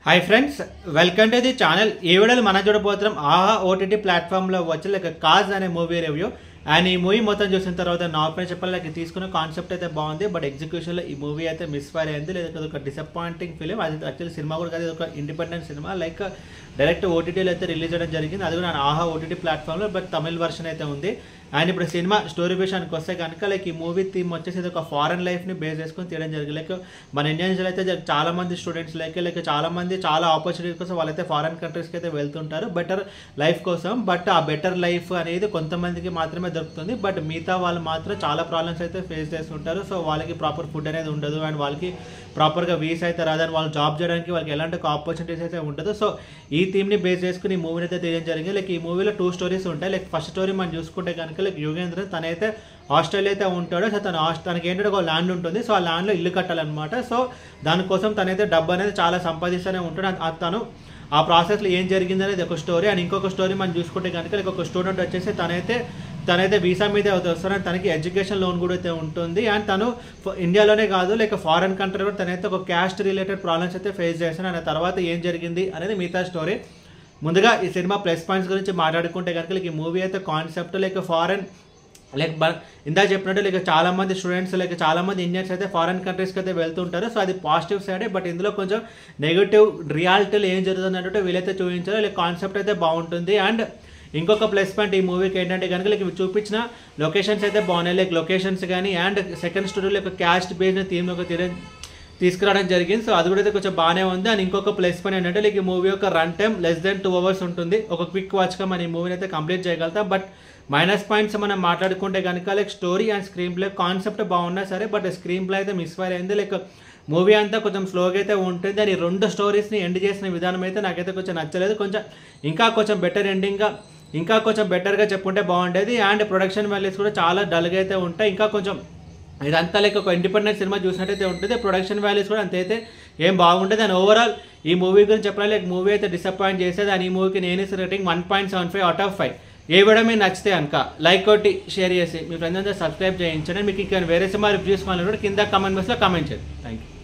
Hi friends, welcome to the channel. ఈ వీడియోలో మనం చూడబోతున్నాం ఆహా ఓటీటీ ప్లాట్ఫామ్లో వచ్చి లైక్ కాజ్ అనే మూవీ రివ్యూ. అండ్ ఈ మూవీ మొత్తం చూసిన తర్వాత నా ఒపీనియన్ చెప్పాలి, లైక్ తీసుకున్న కాన్సెప్ట్ అయితే బాగుంది, బట్ ఎగ్జిక్యూషన్లో ఈ మూవీ అయితే మిస్ ఫైర్ అయింది. లేదా ఒక డిసప్పాయింటింగ్ ఫిలిం. అది యాక్చువల్లీ సినిమా కూడా కాదు, ఇది ఒక ఇండిపెండెంట్ సినిమా. లైక్ డైరెక్ట్ ఓటీటీలో అయితే రిలీజ్ చేయడం జరిగింది, అది కూడా ఆహా ఓటీటీ ప్లాట్ఫామ్లో, బట్ తమిళ్ వర్షన్ అయితే ఉంది. అండ్ ఇప్పుడు సినిమా స్టోరీ విషయానికి వస్తే కనుక లైక్ ఈ మూవీ థీమ్ వచ్చేసి ఇది ఒక ఫారెన్ లైఫ్ని బేస్ చేసుకొని తీయడం జరిగింది. లైక్ మన ఇండియన్స్ అయితే చాలా మంది స్టూడెంట్స్ లైక్ చాలా మంది చాలా ఆపర్చునిటీ కోసం వాళ్ళైతే ఫారెన్ కంట్రీస్కి అయితే వెళ్తుంటారు బెటర్ లైఫ్ కోసం. బట్ ఆ బెటర్ లైఫ్ అనేది కొంతమందికి మాత్రమే దొరుకుతుంది, బట్ మిగతా వాళ్ళు మాత్రం చాలా ప్రాబ్లమ్స్ అయితే ఫేస్ చేస్తుంటారు. సో వాళ్ళకి ప్రాపర్ ఫుడ్ అనేది ఉండదు, అండ్ వాళ్ళకి ప్రాపర్గా వీసా అయితే రాదని, వాళ్ళు జాబ్ చేయడానికి వాళ్ళకి ఎలాంటి ఆపర్చునిటీస్ అయితే ఉండదు. సో ఈ థీమ్ని బేస్ చేసుకుని ఈ మూవీని అయితే తీయడం జరిగింది. లైక్ ఈ మూవీలో 2 స్టోరీస్ ఉంటాయి. లైక్ ఫస్ట్ స్టోరీ మనం చూసుకుంటే కనుక లైక్ యుగేంద్ర తనైతే ఆస్ట్రేలియా అయితే ఉంటాడు. సో తనకి ఏంటంటే ఒక ల్యాండ్ ఉంటుంది. సో ఆ ల్యాండ్లో ఇల్లు కట్టాలన్నమాట. సో దానికోసం తనైతే డబ్బు అనేది చాలా సంపాదిస్తూనే ఉంటాడు. తను ఆ ప్రాసెస్లో ఏం జరిగింది అనేది ఒక స్టోరీ. అండ్ ఇంకొక స్టోరీ మనం చూసుకుంటే కనుక లైక్ ఒక స్టూడెంట్ వచ్చేసి తనైతే వీసా మీద వస్తారు, అండ్ తనకి ఎడ్యుకేషన్ లోన్ కూడా అయితే ఉంటుంది. అండ్ తను ఇండియాలోనే కాదు లైక్ ఫారెన్ కంట్రీ కూడా తనైతే ఒక క్యాస్ట్ రిలేటెడ్ ప్రాబ్లమ్స్ అయితే ఫేస్ చేస్తాను. అండ్ తర్వాత ఏం జరిగింది అనేది మిగతా స్టోరీ. ముందుగా ఈ సినిమా ప్లస్ పాయింట్స్ గురించి మాట్లాడుకుంటే కనుక లైక్ ఈ మూవీ అయితే కాన్సెప్ట్ లైక్ ఫారెన్ లైక్ ఇందా చెప్పినట్టు లైక్ చాలా మంది స్టూడెంట్స్ లైక్ చాలా మంది ఇండియన్స్ అయితే ఫారెన్ కంట్రీస్కి అయితే వెళ్తుంటారు. సో అది పాజిటివ్ సైడే, బట్ ఇందులో కొంచెం నెగిటివ్ రియాలిటీలో ఏం జరుగుతుంది అంటే వీళ్ళైతే చూపించారు. లైక్ కాన్సెప్ట్ అయితే బాగుంటుంది. అండ్ ఇంకొక ప్లస్ పాయింట్ ఈ మూవీకి ఏంటంటే కనుక లైక్ చూపించిన లొకేషన్స్ అయితే బాగున్నాయి. లైక్ లొకేషన్స్ కానీ అండ్ సెకండ్ స్టోరీలో ఒక క్యాస్ట్ బేస్డ్ థీమ్ ఒక తీసుకురావడం జరిగింది. సో అది కూడా అయితే కొంచెం బాగానే ఉంది. అండ్ ఇంకొక ప్లస్ పాయింట్ ఏంటంటే లైక్ ఈ మూవీ యొక్క run time less than 2 hours ఉంటుంది. ఒక క్విక్ వాచ్గా మనం ఈ మూవీని అయితే కంప్లీట్ చేయగలుగుతాం. బట్ మైనస్ పాయింట్స్ మనం మాట్లాడుకుంటే కనుక like story and screen play concept బాగున్నా సరే, బట్ స్క్రీన్ ప్లే అయితే మిస్ ఫైర్ అయింది. లైక్ మూవీ అంతా కొంచెం స్లోగా అయితే ఉంటుంది. అని 2 స్టోరీస్ని ఎండ్ చేసిన విధానం అయితే నాకైతే కొంచెం నచ్చలేదు. ఇంకా కొంచెం బెటర్ ఎండింగ్గా ఇంకా కొంచెం బెటర్గా చెప్పుంటే బాగుండేది. అండ్ ప్రొడక్షన్ వాల్యూస్ కూడా చాలా డల్గా అయితే ఉంటాయి. ఇంకా కొంచెం ఇదంతా లైక్ ఒక ఇండిపెండెంట్ సినిమా చూసినట్టయితే ఉంటుంది. ప్రొడక్షన్ వాల్యూస్ కూడా అంతైతే ఏం బాగుంటుంది. అండ్ ఓవరాల్ ఈ మూవీ గురించి చెప్పాలి, లైక్ మూవీ అయితే డిసప్పాయింట్ చేసేది. అండ్ ఈ మూవీకి నేను rating 1.75 out of 5. A video మీకు నచ్చితే కనుక లైక్ కొట్టి షేర్ చేసి మీ ఫ్రెండ్స్ అంతా సబ్స్క్రైబ్ చేయించండి. మీకు ఇంకా వేరే సినిమా రివ్యూస్ కూడా కింద కామెంట్ బాక్స్లో కామెంట్ చేయండి. Thank you.